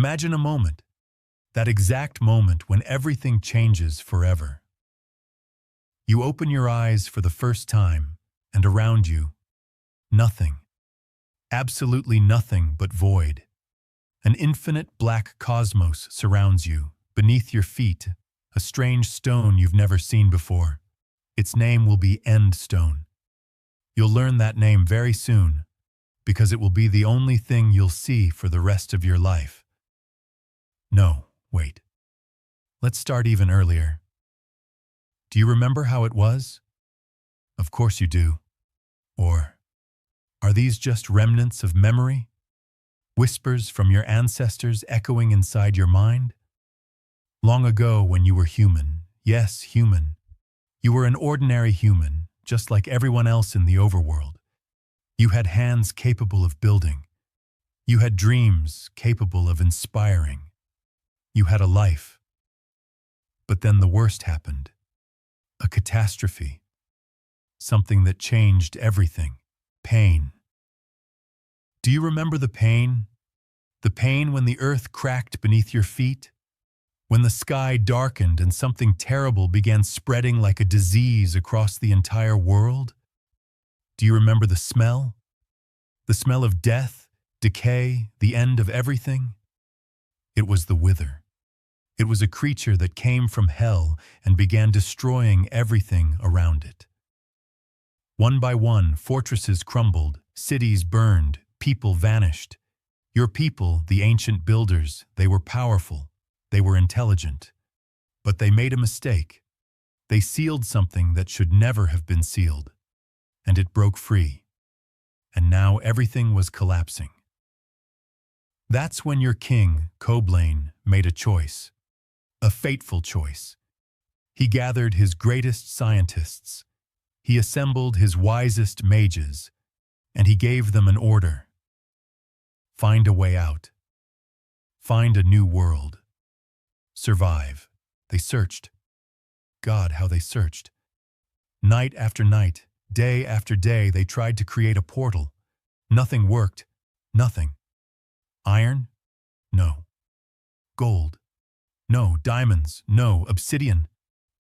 Imagine a moment, that exact moment when everything changes forever. You open your eyes for the first time, and around you, nothing. Absolutely nothing but void. An infinite black cosmos surrounds you. Beneath your feet, a strange stone you've never seen before. Its name will be End Stone. You'll learn that name very soon, because it will be the only thing you'll see for the rest of your life. No, wait. Let's start even earlier. Do you remember how it was? Of course you do. Or, are these just remnants of memory? Whispers from your ancestors echoing inside your mind? Long ago when you were human, yes, human, you were an ordinary human, just like everyone else in the overworld. You had hands capable of building. You had dreams capable of inspiring. You had a life. But then the worst happened. A catastrophe. Something that changed everything. Pain. Do you remember the pain? The pain when the earth cracked beneath your feet? When the sky darkened and something terrible began spreading like a disease across the entire world? Do you remember the smell? The smell of death, decay, the end of everything? It was the Wither. It was a creature that came from hell and began destroying everything around it. One by one, fortresses crumbled, cities burned, people vanished. Your people, the ancient builders, they were powerful, they were intelligent. But they made a mistake. They sealed something that should never have been sealed. And it broke free. And now everything was collapsing. That's when your king, Koblain, made a choice. A fateful choice. He gathered his greatest scientists. He assembled his wisest mages. And he gave them an order. Find a way out. Find a new world. Survive. They searched. God, how they searched. Night after night, day after day, they tried to create a portal. Nothing worked. Nothing. Iron? No. Gold? No. Diamonds? No. Obsidian?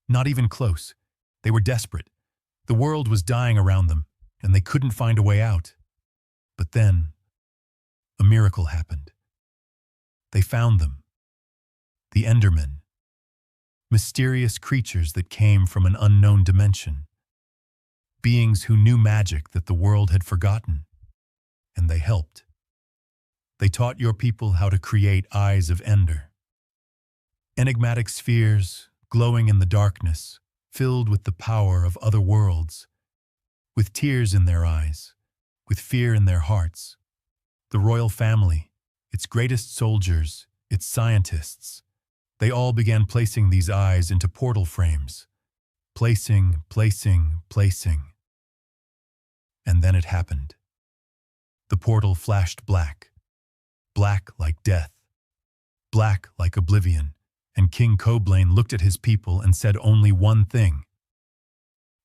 Not even close. They were desperate. The world was dying around them, and they couldn't find a way out. But then, a miracle happened. They found them. The Endermen. Mysterious creatures that came from an unknown dimension. Beings who knew magic that the world had forgotten. And they helped. They taught your people how to create eyes of Ender. Enigmatic spheres, glowing in the darkness, filled with the power of other worlds. With tears in their eyes, with fear in their hearts. The royal family, its greatest soldiers, its scientists, they all began placing these eyes into portal frames. Placing. And then it happened. The portal flashed black. Black like death. Black like oblivion. And King Koblain looked at his people and said only one thing.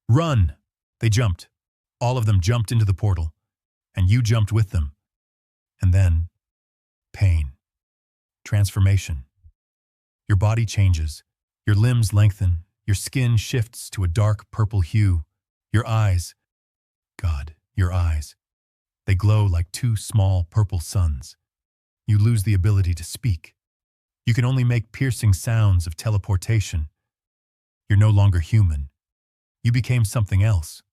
Run! They jumped. All of them jumped into the portal. And you jumped with them. And then, pain. Transformation. Your body changes. Your limbs lengthen. Your skin shifts to a dark purple hue. Your eyes, God, your eyes, they glow like two small purple suns. You lose the ability to speak. You can only make piercing sounds of teleportation. You're no longer human. You became something else.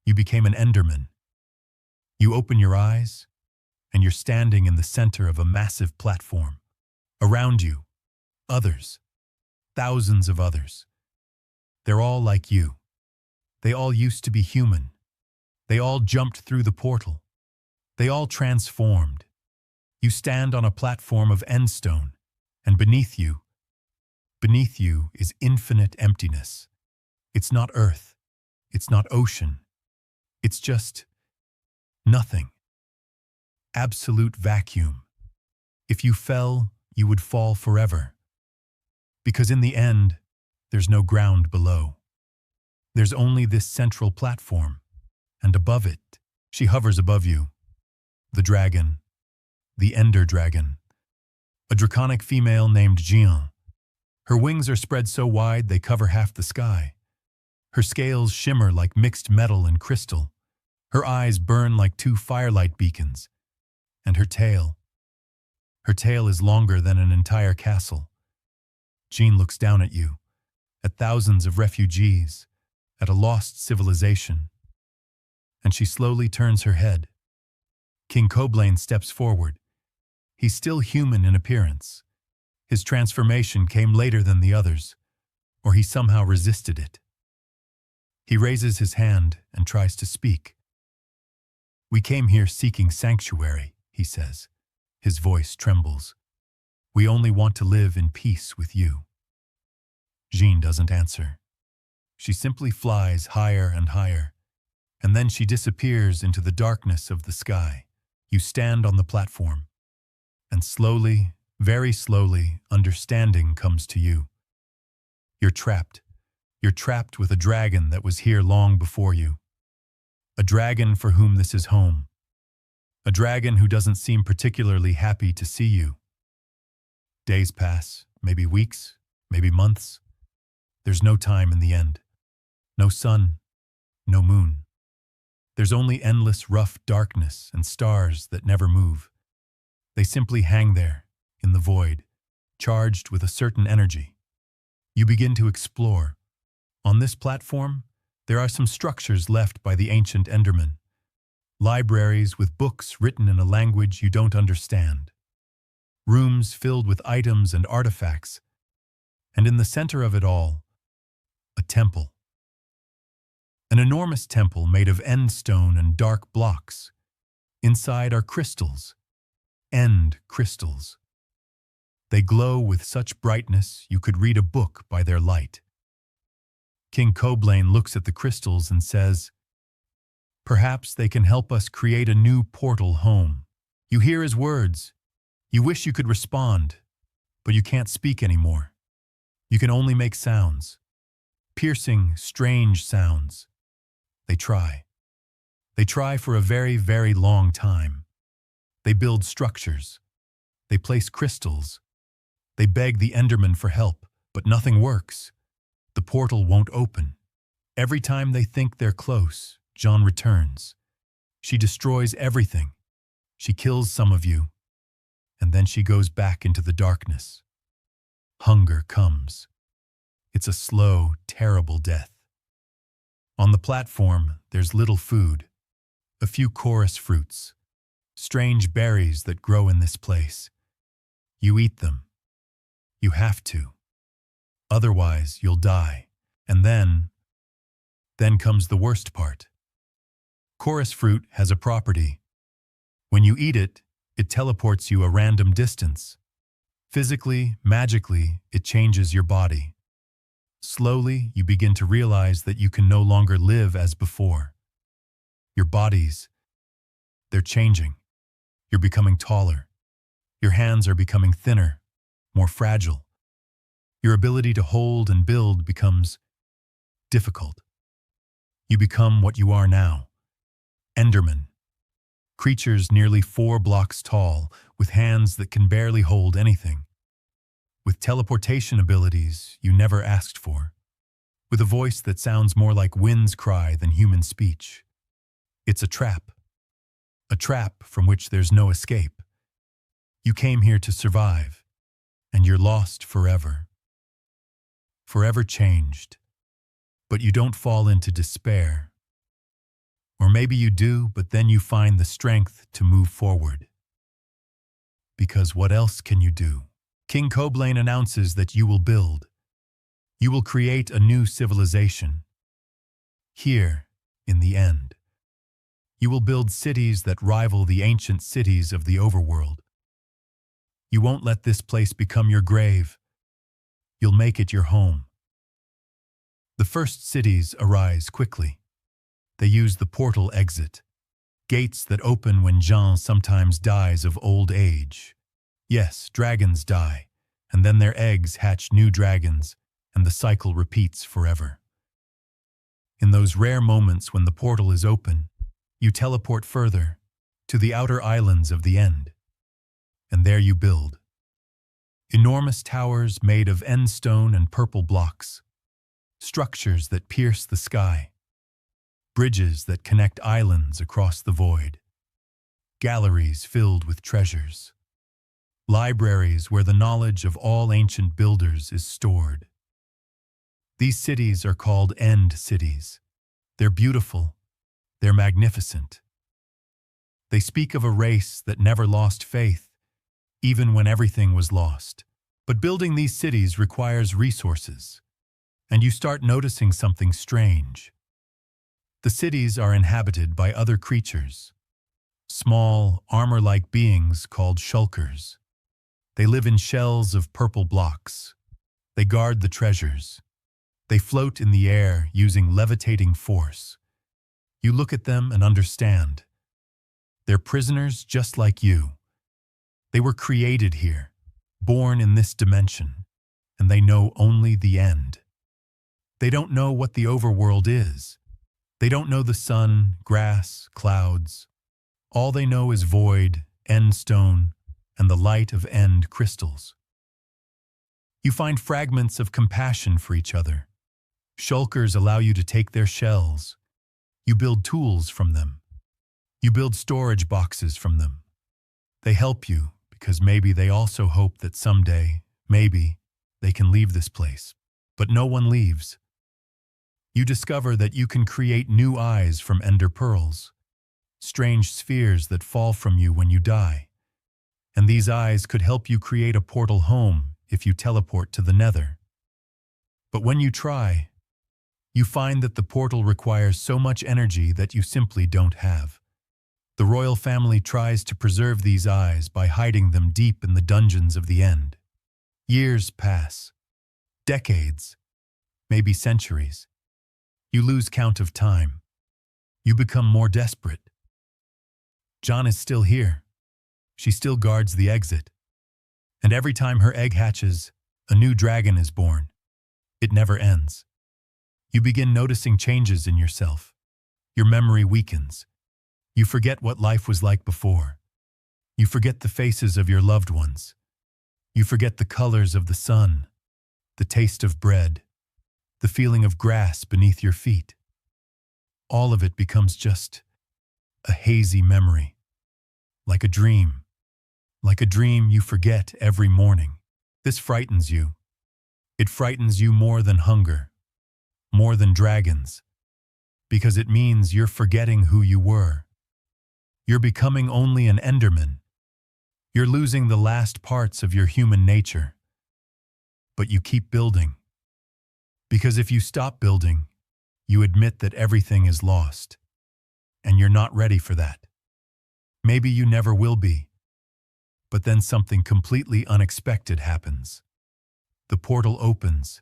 You became an Enderman. You open your eyes, and you're standing in the center of a massive platform. Around you, others, thousands of others. They're all like you. They all used to be human. They all jumped through the portal. They all transformed. You stand on a platform of endstone, and beneath you is infinite emptiness. It's not earth. It's not ocean. It's just nothing. Absolute vacuum. If you fell, you would fall forever. Because in the end, there's no ground below. There's only this central platform, and above it, she hovers above you. The dragon, the Ender Dragon. a draconic female named Jean. Her wings are spread so wide they cover half the sky. Her scales shimmer like mixed metal and crystal. Her eyes burn like two firelight beacons. And her tail is longer than an entire castle. Jean looks down at you, at thousands of refugees, at a lost civilization. And she slowly turns her head. King Coblain steps forward. He's still human in appearance. His transformation came later than the others, or he somehow resisted it. He raises his hand and tries to speak. "We came here seeking sanctuary," he says. His voice trembles. "We only want to live in peace with you." Jean doesn't answer. She simply flies higher and higher, and then she disappears into the darkness of the sky. You stand on the platform, and slowly, very slowly, understanding comes to you. You're trapped. You're trapped with a dragon that was here long before you. A dragon for whom this is home. A dragon who doesn't seem particularly happy to see you. Days pass, maybe weeks, maybe months. There's no time in the end. No sun, no moon. There's only endless rough darkness and stars that never move. They simply hang there, in the void, charged with a certain energy. You begin to explore. On this platform, there are some structures left by the ancient Endermen. Libraries with books written in a language you don't understand. Rooms filled with items and artifacts. And in the center of it all, a temple. An enormous temple made of end stone and dark blocks. Inside are crystals. End crystals. They glow with such brightness you could read a book by their light. King Coblain looks at the crystals and says, "Perhaps they can help us create a new portal home." You hear his words. You wish you could respond, but you can't speak anymore. You can only make sounds. Piercing, strange sounds. They try. They try for a very, very long time. They build structures. They place crystals. They beg the Enderman for help, but nothing works. The portal won't open. Every time they think they're close, Jean returns. She destroys everything. She kills some of you, and then she goes back into the darkness. Hunger comes. It's a slow, terrible death. On the platform, there's little food, a few chorus fruits, strange berries that grow in this place. You eat them. You have to. Otherwise, you'll die. And then comes the worst part. Chorus fruit has a property. When you eat it, it teleports you a random distance. Physically, magically, it changes your body. Slowly, you begin to realize that you can no longer live as before. Your bodies, they're changing. You're becoming taller. Your hands are becoming thinner, more fragile. Your ability to hold and build becomes difficult. You become what you are now, Endermen. Creatures nearly 4 blocks tall, with hands that can barely hold anything. With teleportation abilities you never asked for. With a voice that sounds more like wind's cry than human speech. It's a trap. A trap from which there's no escape. You came here to survive, and you're lost forever. Forever changed. But you don't fall into despair. Or maybe you do, but then you find the strength to move forward. Because what else can you do? King Coblain announces that you will build. You will create a new civilization. Here, in the end. You will build cities that rival the ancient cities of the overworld. You won't let this place become your grave. You'll make it your home. The first cities arise quickly. They use the portal exit, gates that open when Jean sometimes dies of old age. Yes, dragons die, and then their eggs hatch new dragons, and the cycle repeats forever. In those rare moments when the portal is open, you teleport further, to the outer islands of the end. And there you build. Enormous towers made of end stone and purple blocks. Structures that pierce the sky. Bridges that connect islands across the void. Galleries filled with treasures. Libraries where the knowledge of all ancient builders is stored. These cities are called End cities. They're beautiful. They're magnificent. They speak of a race that never lost faith, even when everything was lost. But building these cities requires resources, and you start noticing something strange. The cities are inhabited by other creatures, small, armor-like beings called shulkers. They live in shells of purple blocks. They guard the treasures. They float in the air using levitating force. You look at them and understand. They're prisoners just like you. They were created here, born in this dimension, and they know only the end. They don't know what the overworld is. They don't know the sun, grass, clouds. All they know is void, end stone, and the light of end crystals. You find fragments of compassion for each other. Shulkers allow you to take their shells. You build tools from them. You build storage boxes from them. They help you because maybe they also hope that someday, maybe, they can leave this place. But no one leaves. You discover that you can create new eyes from ender pearls, strange spheres that fall from you when you die. And these eyes could help you create a portal home if you teleport to the Nether. But when you try, you find that the portal requires so much energy that you simply don't have. The royal family tries to preserve these eyes by hiding them deep in the dungeons of the End. Years pass. Decades. Maybe centuries. You lose count of time. You become more desperate. John is still here. She still guards the exit. And every time her egg hatches, a new dragon is born. It never ends. You begin noticing changes in yourself. Your memory weakens. You forget what life was like before. You forget the faces of your loved ones. You forget the colors of the sun, the taste of bread, the feeling of grass beneath your feet. All of it becomes just a hazy memory, like a dream. Like a dream you forget every morning. This frightens you. It frightens you more than hunger, more than dragons, because it means you're forgetting who you were. You're becoming only an Enderman. You're losing the last parts of your human nature. But you keep building. Because if you stop building, you admit that everything is lost. And you're not ready for that. Maybe you never will be. But then something completely unexpected happens. The portal opens,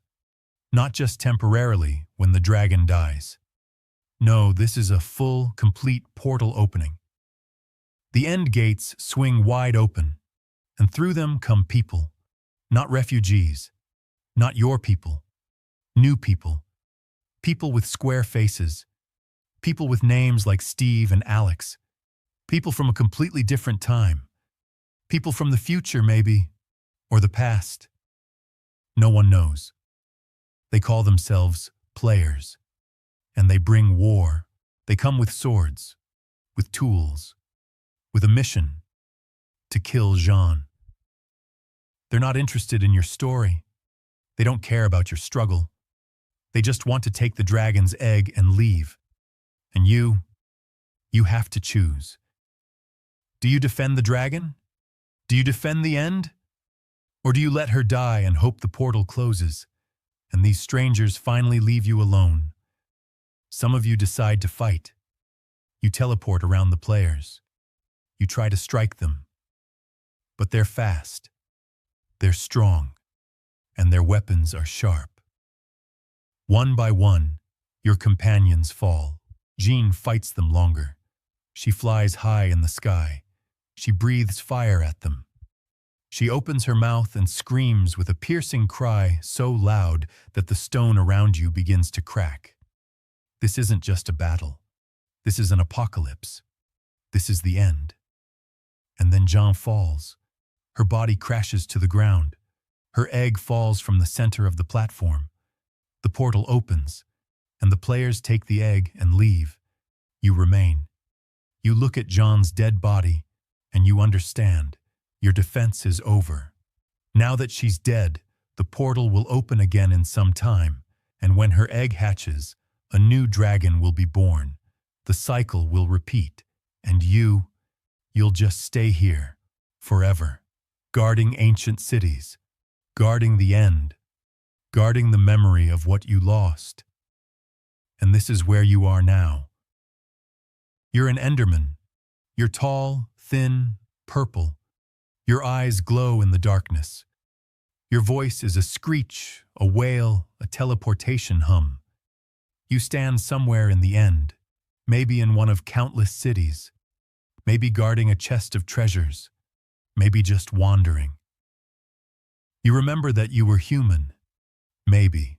not just temporarily when the dragon dies. No, this is a full, complete portal opening. The end gates swing wide open, and through them come people, not refugees, not your people, new people, people with square faces, people with names like Steve and Alex, people from a completely different time. People from the future, maybe, or the past. No one knows. They call themselves players, and they bring war. They come with swords, with tools, with a mission to kill Jean. They're not interested in your story. They don't care about your struggle. They just want to take the dragon's egg and leave. And you have to choose. Do you defend the dragon? Do you defend the End? Or do you let her die and hope the portal closes, and these strangers finally leave you alone? Some of you decide to fight. You teleport around the players. You try to strike them. But they're fast. They're strong. And their weapons are sharp. One by one, your companions fall. Jean fights them longer. She flies high in the sky. She breathes fire at them. She opens her mouth and screams with a piercing cry so loud that the stone around you begins to crack. This isn't just a battle. This is an apocalypse. This is the end. And then Jean falls. Her body crashes to the ground. Her egg falls from the center of the platform. The portal opens, and the players take the egg and leave. You remain. You look at John's dead body, and you understand. Your defense is over. Now that she's dead, the portal will open again in some time, and when her egg hatches, a new dragon will be born. The cycle will repeat, and you'll just stay here, forever, guarding ancient cities, guarding the end, guarding the memory of what you lost. And this is where you are now. You're an Enderman. You're tall, thin, purple. Your eyes glow in the darkness. Your voice is a screech, a wail, a teleportation hum. You stand somewhere in the end, maybe in one of countless cities, maybe guarding a chest of treasures, maybe just wandering. You remember that you were human. Maybe.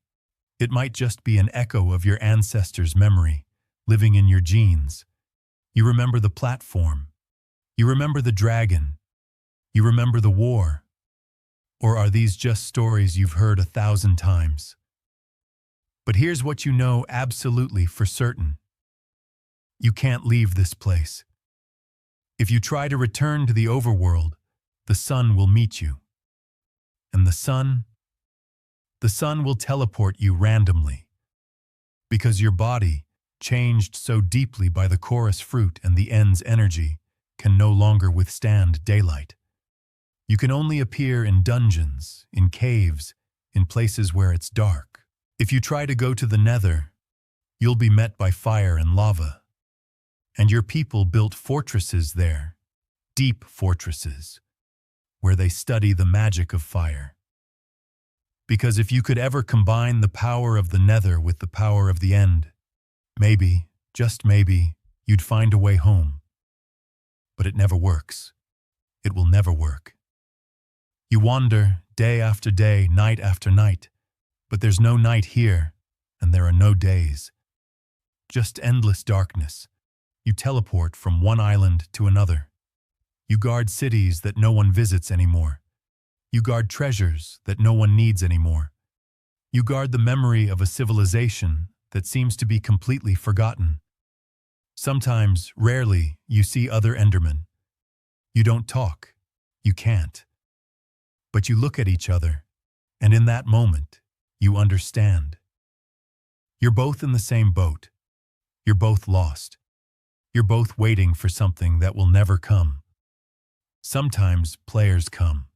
It might just be an echo of your ancestors' memory, living in your genes. You remember the platform. You remember the dragon. You remember the war. Or are these just stories you've heard 1,000 times? But here's what you know absolutely for certain. You can't leave this place. If you try to return to the overworld, the sun will meet you. And the sun will teleport you randomly. Because your body, changed so deeply by the chorus fruit and the end's energy, can no longer withstand daylight. You can only appear in dungeons, in caves, in places where it's dark. If you try to go to the nether, you'll be met by fire and lava. And your people built fortresses there, deep fortresses, where they study the magic of fire. Because if you could ever combine the power of the nether with the power of the end, maybe, just maybe, you'd find a way home. But it never works. It will never work. You wander day after day, night after night, but there's no night here, and there are no days. Just endless darkness. You teleport from one island to another. You guard cities that no one visits anymore. You guard treasures that no one needs anymore. You guard the memory of a civilization that seems to be completely forgotten. Sometimes, rarely, you see other Endermen. You don't talk. You can't. But you look at each other, and in that moment, you understand. You're both in the same boat. You're both lost. You're both waiting for something that will never come. Sometimes players come.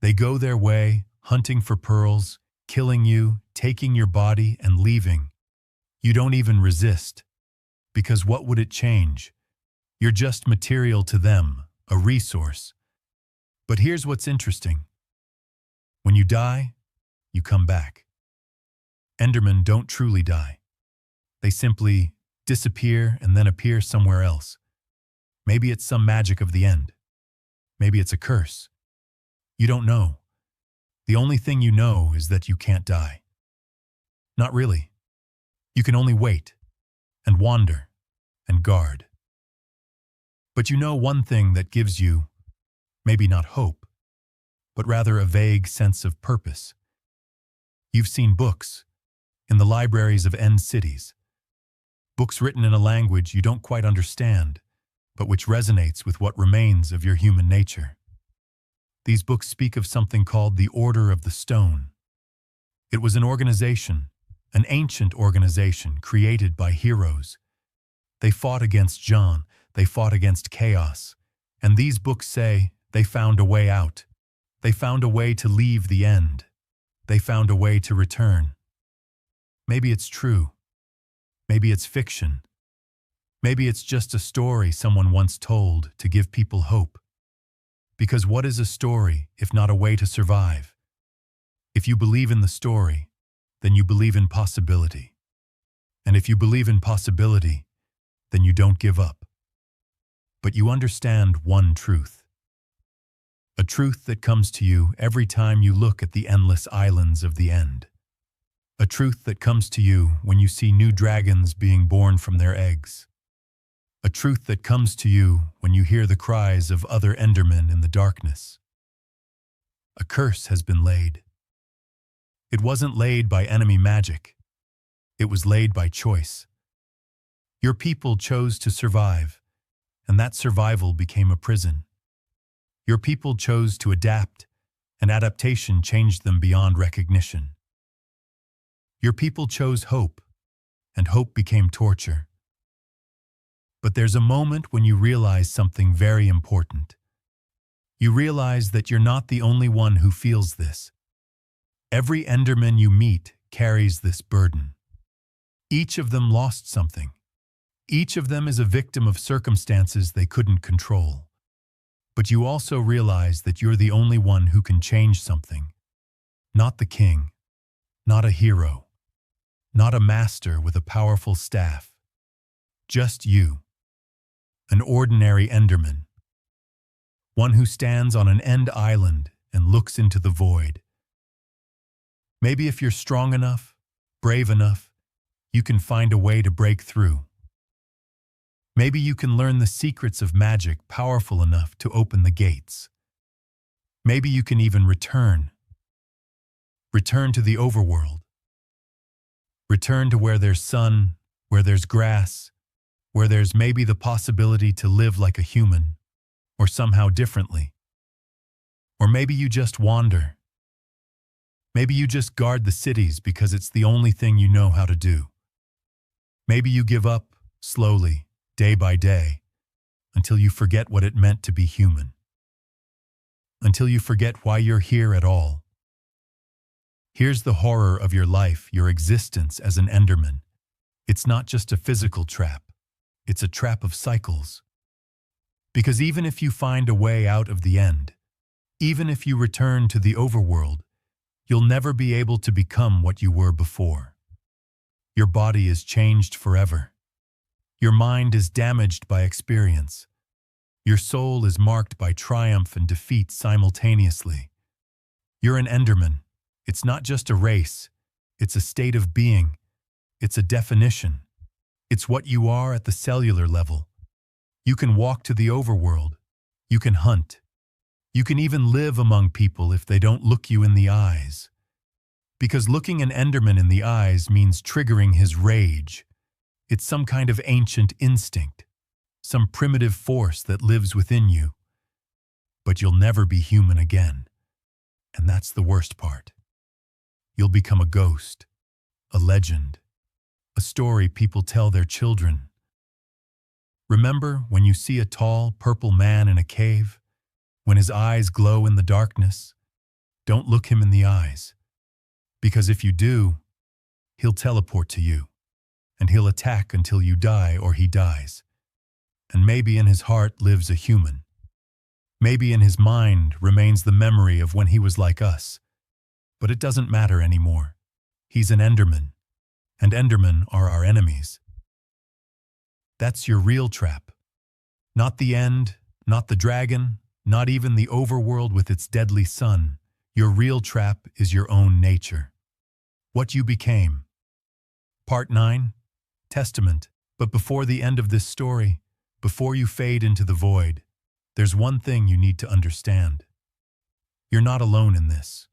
They go their way, hunting for pearls, killing you, taking your body, and leaving. You don't even resist. Because what would it change? You're just material to them, a resource. But here's what's interesting. When you die, you come back. Endermen don't truly die. They simply disappear and then appear somewhere else. Maybe it's some magic of the end. Maybe it's a curse. You don't know. The only thing you know is that you can't die. Not really. You can only wait, and wander, and guard. But you know one thing that gives you, maybe not hope, but rather a vague sense of purpose. You've seen books in the libraries of end cities. Books written in a language you don't quite understand, but which resonates with what remains of your human nature. These books speak of something called the Order of the Stone. It was an organization, an ancient organization created by heroes. They fought against John, they fought against chaos, and these books say they found a way out. They found a way to leave the end. They found a way to return. Maybe it's true. Maybe it's fiction. Maybe it's just a story someone once told to give people hope. Because what is a story if not a way to survive? If you believe in the story, then you believe in possibility. And if you believe in possibility, then you don't give up. But you understand one truth. A truth that comes to you every time you look at the endless islands of the end. A truth that comes to you when you see new dragons being born from their eggs. A truth that comes to you when you hear the cries of other Endermen in the darkness. A curse has been laid. It wasn't laid by enemy magic. It was laid by choice. Your people chose to survive, and that survival became a prison. Your people chose to adapt, and adaptation changed them beyond recognition. Your people chose hope, and hope became torture. But there's a moment when you realize something very important. You realize that you're not the only one who feels this. Every Enderman you meet carries this burden. Each of them lost something. Each of them is a victim of circumstances they couldn't control. But you also realize that you're the only one who can change something. Not the king, not a hero, not a master with a powerful staff. Just you, an ordinary Enderman. One who stands on an end island and looks into the void. Maybe if you're strong enough, brave enough, you can find a way to break through. Maybe you can learn the secrets of magic powerful enough to open the gates. Maybe you can even return. Return to the overworld. Return to where there's sun, where there's grass, where there's maybe the possibility to live like a human, or somehow differently. Or maybe you just wander. Maybe you just guard the cities because it's the only thing you know how to do. Maybe you give up, slowly, day by day, until you forget what it meant to be human. Until you forget why you're here at all. Here's the horror of your life, your existence as an Enderman. It's not just a physical trap. It's a trap of cycles. Because even if you find a way out of the end, even if you return to the overworld, you'll never be able to become what you were before. Your body is changed forever. Your mind is damaged by experience. Your soul is marked by triumph and defeat simultaneously. You're an Enderman. It's not just a race. It's a state of being. It's a definition. It's what you are at the cellular level. You can walk to the overworld. You can hunt. You can even live among people if they don't look you in the eyes. Because looking an Enderman in the eyes means triggering his rage. It's some kind of ancient instinct, some primitive force that lives within you. But you'll never be human again. And that's the worst part. You'll become a ghost, a legend, a story people tell their children. Remember when you see a tall, purple man in a cave? When his eyes glow in the darkness? Don't look him in the eyes. Because if you do, he'll teleport to you. And he'll attack until you die or he dies. And maybe in his heart lives a human. Maybe in his mind remains the memory of when he was like us. But it doesn't matter anymore. He's an Enderman. And Endermen are our enemies. That's your real trap. Not the end, not the dragon, not even the overworld with its deadly sun. Your real trap is your own nature. What you became. Part 9. Testament. But before the end of this story, before you fade into the void, there's one thing you need to understand. You're not alone in this.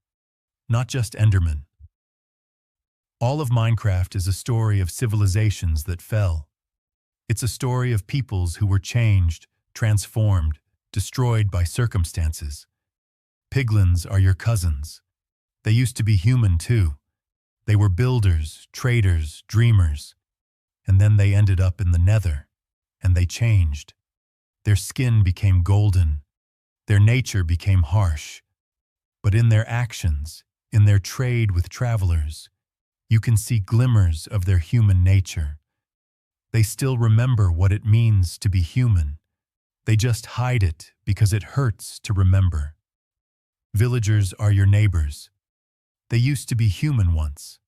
Not just Enderman. All of Minecraft is a story of civilizations that fell. It's a story of peoples who were changed, transformed, destroyed by circumstances. Piglins are your cousins. They used to be human too. They were builders, traders, dreamers. And then they ended up in the nether, and they changed. Their skin became golden. Their nature became harsh. But in their actions, in their trade with travelers, you can see glimmers of their human nature. They still remember what it means to be human. They just hide it because it hurts to remember. Villagers are your neighbors. They used to be human once.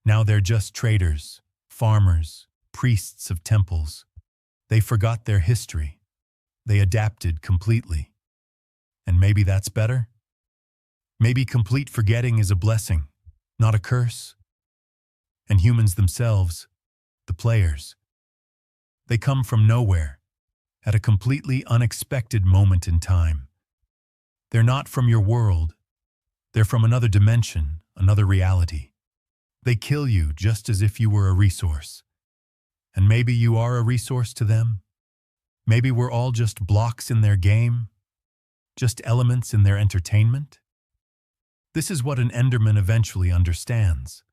Now they're just traders, farmers, priests of temples. They forgot their history. They adapted completely. And maybe that's better? Maybe complete forgetting is a blessing, not a curse. And humans themselves, the players, they come from nowhere, at a completely unexpected moment in time. They're not from your world. They're from another dimension, another reality. They kill you just as if you were a resource. And maybe you are a resource to them. Maybe we're all just blocks in their game, just elements in their entertainment. This is what an Enderman eventually understands,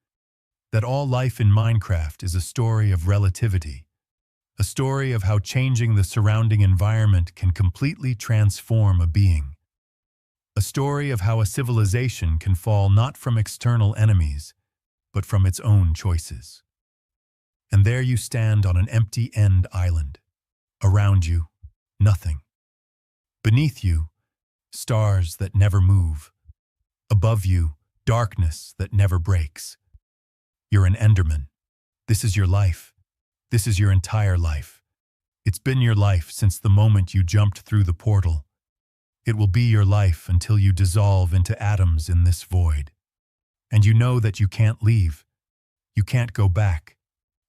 that all life in Minecraft is a story of relativity, a story of how changing the surrounding environment can completely transform a being, a story of how a civilization can fall not from external enemies, but from its own choices. And there you stand on an empty end island. Around you, nothing. Beneath you, stars that never move. Above you, darkness that never breaks. You're an Enderman. This is your life. This is your entire life. It's been your life since the moment you jumped through the portal. It will be your life until you dissolve into atoms in this void. And you know that you can't leave. You can't go back.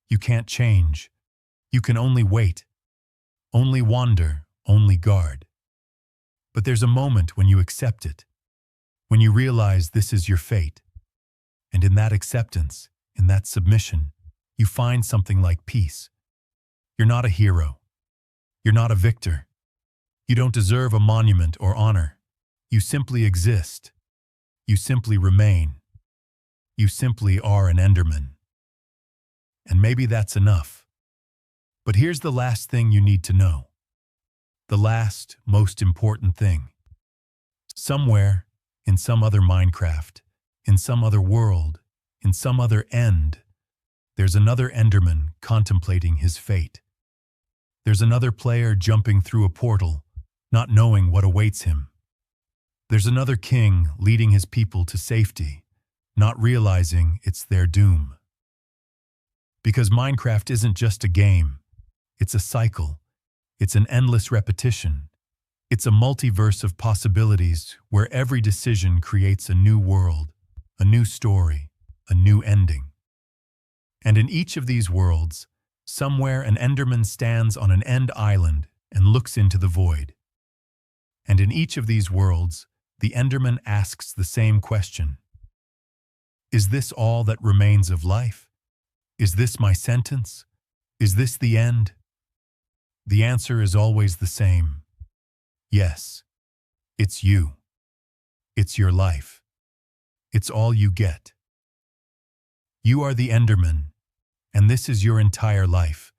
You can't change. You can only wait. Only wander, only guard. But there's a moment when you accept it, when you realize this is your fate. And in that acceptance, in that submission, you find something like peace. You're not a hero. You're not a victor. You don't deserve a monument or honor. You simply exist. You simply remain. You simply are an Enderman. And maybe that's enough. But here's the last thing you need to know. The last, most important thing. Somewhere, in some other Minecraft, in some other world, in some other end, there's another Enderman contemplating his fate. There's another player jumping through a portal, not knowing what awaits him. There's another king leading his people to safety, not realizing it's their doom. Because Minecraft isn't just a game, it's a cycle, it's an endless repetition, it's a multiverse of possibilities where every decision creates a new world, a new story, a new ending. And in each of these worlds, somewhere an Enderman stands on an end island and looks into the void. And in each of these worlds, the Enderman asks the same question. Is this all that remains of life? Is this my sentence? Is this the end? The answer is always the same. Yes, it's you. It's your life. It's all you get. You are the Enderman, and this is your entire life.